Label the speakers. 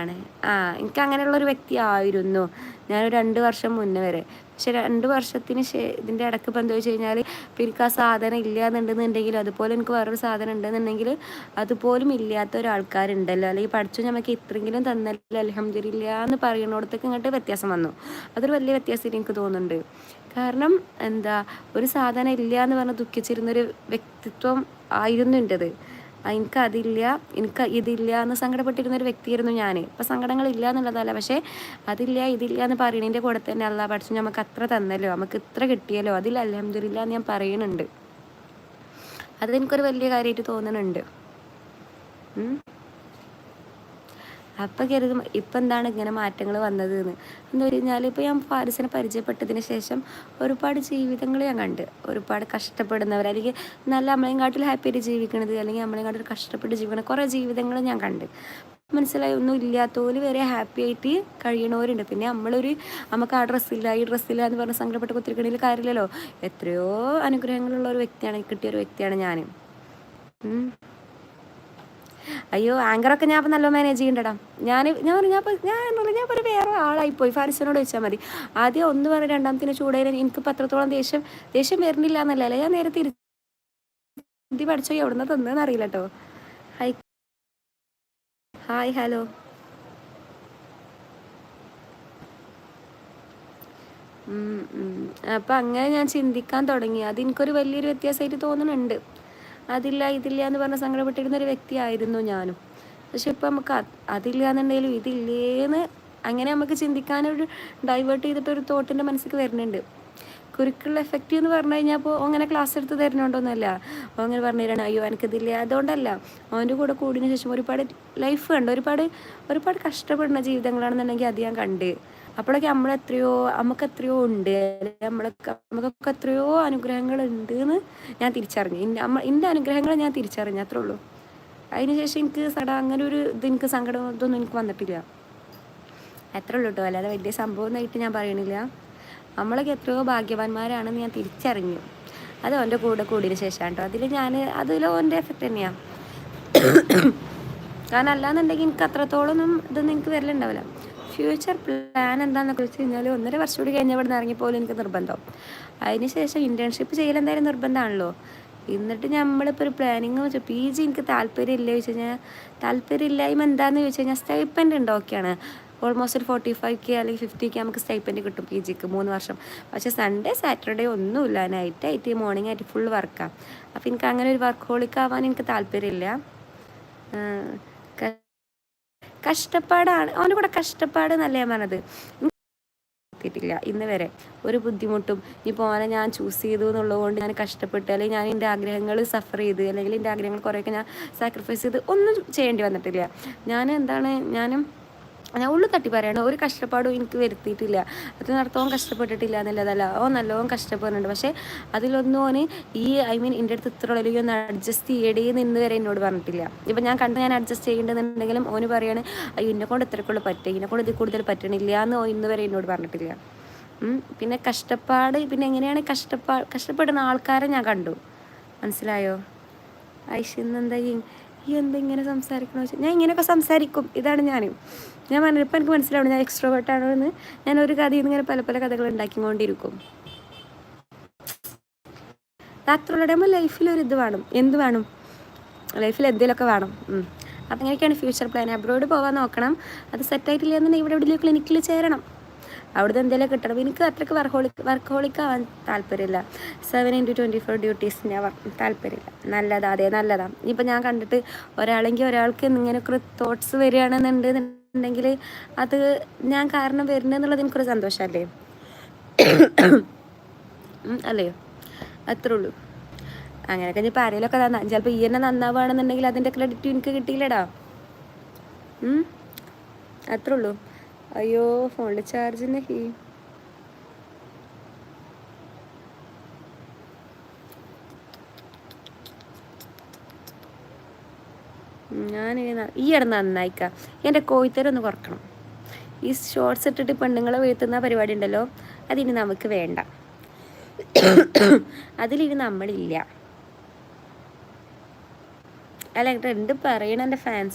Speaker 1: എന്താണ് എനിക്ക് അങ്ങനെയുള്ളൊരു വ്യക്തി ആയിരുന്നു ഞാനൊരു 2 വർഷം മുന്നേ വരെ. പക്ഷെ 2 വർഷത്തിന് ഇതിൻ്റെ ഇടയ്ക്ക് ഇപ്പം എന്താ വെച്ച് കഴിഞ്ഞാൽ ഇപ്പം എനിക്ക് ആ സാധനം ഇല്ല എന്നുണ്ടെന്നുണ്ടെങ്കിൽ അതുപോലെ എനിക്ക് വേറൊരു സാധനം ഉണ്ടെന്നുണ്ടെങ്കിൽ അതുപോലും ഇല്ലാത്ത ഒരാൾക്കാരുണ്ടല്ലോ, അല്ലെങ്കിൽ പഠിച്ചു നമുക്ക് ഇത്രയെങ്കിലും തന്നല്ലോ അൽഹംദുലില്ലാ എന്ന് പറയുന്നിടത്തേക്ക് ഇങ്ങോട്ട് വ്യത്യാസം വന്നു. അതൊരു വലിയ വ്യത്യാസമായിട്ട് എനിക്ക് തോന്നുന്നുണ്ട്. കാരണം എന്താ, ഒരു സാധനം ഇല്ല എന്ന് പറഞ്ഞ് ദുഃഖിച്ചിരുന്നൊരു വ്യക്തിത്വം ആയിരുന്നു എൻ്റെത്. എനിക്കതില്ല, എനിക്ക് ഇതില്ല എന്ന് സങ്കടപ്പെട്ടിരുന്നൊരു വ്യക്തിയായിരുന്നു ഞാൻ. ഇപ്പം സങ്കടങ്ങളില്ല എന്നുള്ളതല്ല, പക്ഷേ അതില്ല ഇതില്ല എന്ന് പറയുന്നതിൻ്റെ കൂടെ തന്നെ അല്ലാ പഠിച്ചു നമുക്ക് അത്ര തന്നല്ലോ, നമുക്ക് ഇത്ര കിട്ടിയല്ലോ, അതിൽ അൽഹംദുലില്ലാ എന്ന് ഞാൻ പറയുന്നുണ്ട്. അതെനിക്കൊരു വലിയ കാര്യമായിട്ട് തോന്നുന്നുണ്ട്. അപ്പം കരുതും ഇപ്പം എന്താണ് ഇങ്ങനെ മാറ്റങ്ങൾ വന്നത് എന്ന്. എന്താ കഴിഞ്ഞാൽ ഇപ്പോൾ ഞാൻ ഫാരിസിനെ പരിചയപ്പെട്ടതിന് ശേഷം ഒരുപാട് ജീവിതങ്ങൾ ഞാൻ കണ്ട്, ഒരുപാട് കഷ്ടപ്പെടുന്നവർ, അല്ലെങ്കിൽ നല്ല നമ്മളെയും കാട്ടിൽ ഹാപ്പി ആയിട്ട് ജീവിക്കണത്, അല്ലെങ്കിൽ നമ്മളെയും കാട്ടിൽ കഷ്ടപ്പെട്ട് ജീവിക്കണ കുറേ ജീവിതങ്ങൾ ഞാൻ കണ്ട്. മനസ്സിലായി, ഒന്നും ഇല്ലാത്തവർ വരെ ഹാപ്പി ആയിട്ട് കഴിയണവരുണ്ട്. പിന്നെ നമുക്ക് ആ ഡ്രസ്സില്ല ഈ ഡ്രസ്സില്ല എന്ന് പറഞ്ഞ് സങ്കടപ്പെട്ട് കുത്തിരിക്കണതിൽ കാര്യമില്ലല്ലോ. എത്രയോ അനുഗ്രഹങ്ങളുള്ള ഒരു വ്യക്തിയാണ്, കിട്ടിയൊരു വ്യക്തിയാണ് ഞാൻ. അയ്യോ ആങ്കറൊക്കെ ഞാൻ നല്ല മാനേജ് ചെയ്യണ്ടടാ. ഞാൻ ഒരു വേറെ ആളായിപ്പോയി. ഫാരിസിനോട് ചോദിച്ചാൽ മതി. ആദ്യം ഒന്ന് പറഞ്ഞ് രണ്ടാമത്തിന് ചൂടായി എനിക്ക് പത്രത്തോളം ദേഷ്യം വരുന്നില്ല എന്നല്ലേ, ഞാൻ നേരെ തിരുത്തി പഠിച്ചോ എവിടുന്ന തന്നെന്ന് അറിയില്ല കേട്ടോ. Hi hello. അപ്പം അങ്ങനെ ഞാൻ ചിന്തിക്കാൻ തുടങ്ങി. അതെനിക്കൊരു വലിയൊരു വ്യത്യാസമായിട്ട് തോന്നുന്നുണ്ട്. അതില്ല ഇതില്ല എന്ന് പറഞ്ഞ സങ്കടപ്പെട്ടിരുന്ന ഒരു വ്യക്തിയായിരുന്നു ഞാനും. പക്ഷെ ഇപ്പം നമുക്ക് അതില്ല എന്നുണ്ടെങ്കിലും ഇതില്ലേന്ന് അങ്ങനെ നമുക്ക് ചിന്തിക്കാനൊരു ഡൈവേർട്ട് ചെയ്തിട്ടൊരു തോട്ടിൻ്റെ മനസ്സിലേക്ക് വരുന്നുണ്ട്. കുരുക്കുള്ള എഫക്റ്റ് എന്ന് പറഞ്ഞു കഴിഞ്ഞാൽ അപ്പോൾ അങ്ങനെ ക്ലാസ് എടുത്ത് തരുന്നുണ്ടോന്നല്ല, അങ്ങനെ പറഞ്ഞു തരണം അയ്യോ എനിക്കിതില്ല, അതുകൊണ്ടല്ല. അവൻ്റെ കൂടെ കൂടിയതിന് ശേഷം ഒരുപാട് ലൈഫ് കണ്ട്, ഒരുപാട് കഷ്ടപ്പെടുന്ന ജീവിതങ്ങളാണെന്നുണ്ടെങ്കിൽ അത് ഞാൻ കണ്ട്. അപ്പോഴൊക്കെ നമുക്ക് എത്രയോ ഉണ്ട്, നമുക്കൊക്കെ എത്രയോ അനുഗ്രഹങ്ങൾ ഉണ്ട് എന്ന് ഞാൻ തിരിച്ചറിഞ്ഞു. എൻ്റെ അനുഗ്രഹങ്ങൾ ഞാൻ തിരിച്ചറിഞ്ഞു, അത്രേ ഉള്ളൂ. അതിനുശേഷം എനിക്ക് അങ്ങനെ ഒരു എനിക്ക് സങ്കടം ഇതൊന്നും എനിക്ക് വന്നിട്ടില്ല. അത്രേ ഉള്ളൂ കേട്ടോ, അല്ലാതെ വലിയ സംഭവം ഒന്നായിട്ട് ഞാൻ പറയണില്ല. നമ്മളൊക്കെ എത്രയോ ഭാഗ്യവാന്മാരാണെന്ന് ഞാൻ തിരിച്ചറിഞ്ഞു. അത് അവൻ്റെ കൂടെ കൂടിയതിന് ശേഷമാണ് കേട്ടോ. അതിൽ ഓൻ്റെ എഫക്റ്റ് തന്നെയാണ്. കാരണം അല്ലാന്നുണ്ടെങ്കിൽ എനിക്ക് അത്രത്തോളം ഇതൊന്നും എനിക്ക് വരലുണ്ടാവില്ല. ഫ്യൂച്ചർ പ്ലാൻ എന്താണെന്നൊക്കെ വെച്ച് കഴിഞ്ഞാൽ 1.5 വർഷം കൂടി കഴിഞ്ഞാൽ ഇവിടെ നിന്ന് ഇറങ്ങിപ്പോലും എനിക്ക് നിർബന്ധം. അതിനുശേഷം ഇൻറ്റേൺഷിപ്പ് ചെയ്യൽ എന്തായാലും നിർബന്ധമാണല്ലോ. എന്നിട്ട് നമ്മളിപ്പോൾ ഒരു പ്ലാനിങ് വെച്ചാൽ PG എനിക്ക് താല്പര്യമില്ല ചോദിച്ചു കഴിഞ്ഞാൽ, താല്പര്യമില്ലായ്മ എന്താണെന്ന് ചോദിച്ചു കഴിഞ്ഞാൽ സ്റ്റൈപ്പൻഡ് ഉണ്ട്, ഓക്കെയാണ്. ഓൾമോസ്റ്റ് ഒരു 45K അല്ലെങ്കിൽ 50K നമുക്ക് സ്റ്റൈപ്പൻഡ് കിട്ടും PGക്ക് 3 വർഷം. പക്ഷേ സൺഡേ സാറ്റർഡേ ഒന്നുമില്ല, നൈറ്റായിട്ട് മോർണിംഗ് ആയിട്ട് ഫുൾ വർക്കാണ്. അപ്പോൾ എനിക്ക് അങ്ങനെ ഒരു വർക്ക് ഹോളിക് ആവാൻ എനിക്ക് താല്പര്യമില്ല. കഷ്ടപ്പാടാണ് അവൻ്റെ കൂടെ, കഷ്ടപ്പാട് എന്നല്ല ഞാൻ പറഞ്ഞത്. ില്ല ഇന്ന് വരെ ഒരു ബുദ്ധിമുട്ടും ഇപ്പോൾ ഓനെ ഞാൻ ചൂസ് ചെയ്തു എന്നുള്ളതുകൊണ്ട് ഞാൻ കഷ്ടപ്പെട്ട്, അല്ലെങ്കിൽ ഞാൻ എൻ്റെ ആഗ്രഹങ്ങൾ സഫർ ചെയ്ത്, അല്ലെങ്കിൽ എൻ്റെ ആഗ്രഹങ്ങൾ കുറേയൊക്കെ ഞാൻ സാക്രിഫൈസ് ചെയ്ത് ഒന്നും ചെയ്യേണ്ടി വന്നിട്ടില്ല. ഞാൻ ഉള്ളു തട്ടി പറയണം, ഒരു കഷ്ടപ്പാടും എനിക്ക് വരുത്തിയിട്ടില്ല. അത് നടത്തോളം കഷ്ടപ്പെട്ടിട്ടില്ല എന്നുള്ളതല്ല, നല്ലോണം കഷ്ടപ്പെടുന്നുണ്ട്. പക്ഷേ അതിലൊന്നും ഓന് എൻ്റെ അടുത്ത് ഇത്ര അല്ലെങ്കിൽ ഒന്ന് അഡ്ജസ്റ്റ് ചെയ്യടേന്ന് ഇന്ന് വരെ എന്നോട് പറഞ്ഞിട്ടില്ല. ഇപ്പം ഞാൻ അഡ്ജസ്റ്റ് ചെയ്യേണ്ടതെന്നുണ്ടെങ്കിലും ഓന് പറയാണ് അയ്യോ എന്നെക്കൊണ്ട് ഇത്രക്കുള്ള പറ്റുക, ഇതിനെക്കൊണ്ട് ഇത് കൂടുതൽ പറ്റണില്ല എന്ന് ഇന്ന് വരെ എന്നോട് പറഞ്ഞിട്ടില്ല. പിന്നെ കഷ്ടപ്പാട്, പിന്നെ എങ്ങനെയാണ് കഷ്ടപ്പെടുന്ന ആൾക്കാരെ ഞാൻ കണ്ടു. മനസ്സിലായോ? ഐശ്വര്യ എന്തെങ്ങനെ സംസാരിക്കണോ വെച്ചാൽ ഞാൻ ഇങ്ങനെയൊക്കെ സംസാരിക്കും. ഇതാണ് ഞാൻ പറഞ്ഞത്. ഇപ്പം എനിക്ക് മനസ്സിലാവണം ഞാൻ എക്സ്ട്രോവേർട്ടാണോ എന്ന്. ഞാൻ ഒരു കഥയിൽ നിന്ന് ഇങ്ങനെ പല കഥകൾ ഉണ്ടാക്കിക്കൊണ്ടിരിക്കും. അത്രയുള്ള ലൈഫിൽ ഒരു ഇത് വേണം, എന്ത് വേണം ലൈഫിൽ എന്തെങ്കിലുമൊക്കെ വേണം. അപ്പം അങ്ങനെയൊക്കെയാണ് ഫ്യൂച്ചർ പ്ലാൻ. അബ്രോഡ് പോകാൻ നോക്കണം. അത് സെറ്റായിട്ടില്ല എന്നുണ്ടെങ്കിൽ ഇവിടെ എവിടെയെങ്കിലും ക്ലിനിക്കിൽ ചേരണം, അവിടുന്ന് എന്തെങ്കിലും കിട്ടണം. എനിക്ക് അത്രയ്ക്ക് വർക്ക് ഹോളിക്കാവാൻ താല്പര്യമില്ല. 7x24 ഡ്യൂട്ടീസ് ഞാൻ താല്പര്യമില്ല. നല്ലതാണ്. ഇപ്പം ഞാൻ കണ്ടിട്ട് ഒരാൾക്ക് ഇങ്ങനെയൊക്കെ തോട്ട്സ് വരികയാണെന്നുണ്ടെങ്കിൽ അത് ഞാൻ കാരണം വരുന്നതെന്നുള്ളത് എനിക്കൊരു സന്തോഷമല്ലേ? അല്ലയോ? അത്രേ ഉള്ളൂ. അങ്ങനെയൊക്കെ ഇപ്പം ആരെങ്കിലുമൊക്കെ ചിലപ്പോൾ ഈ എന്നെ നന്നാവുകയാണെന്നുണ്ടെങ്കിൽ അതിൻ്റെ ക്രെഡിറ്റ് എനിക്ക് കിട്ടിയില്ലടാ. അത്രേ ഉള്ളൂ. അയ്യോ ഫോണിൽ ചാർജിന് ഈ ഇടന്ന് നന്നായിക്കാം. എൻ്റെ കോഴിത്തരം ഒന്ന് കുറക്കണം. ഈ ഷോർട്സ് ഇട്ടിട്ട് പെണ്ണുങ്ങളെ വീഴ്ത്തുന്ന പരിപാടി ഉണ്ടല്ലോ, അതിന് നമുക്ക് വേണ്ട. അതിലിനി നമ്മളില്ല. അല്ല എന്ത് പറയണം എൻ്റെ ഫാൻസ്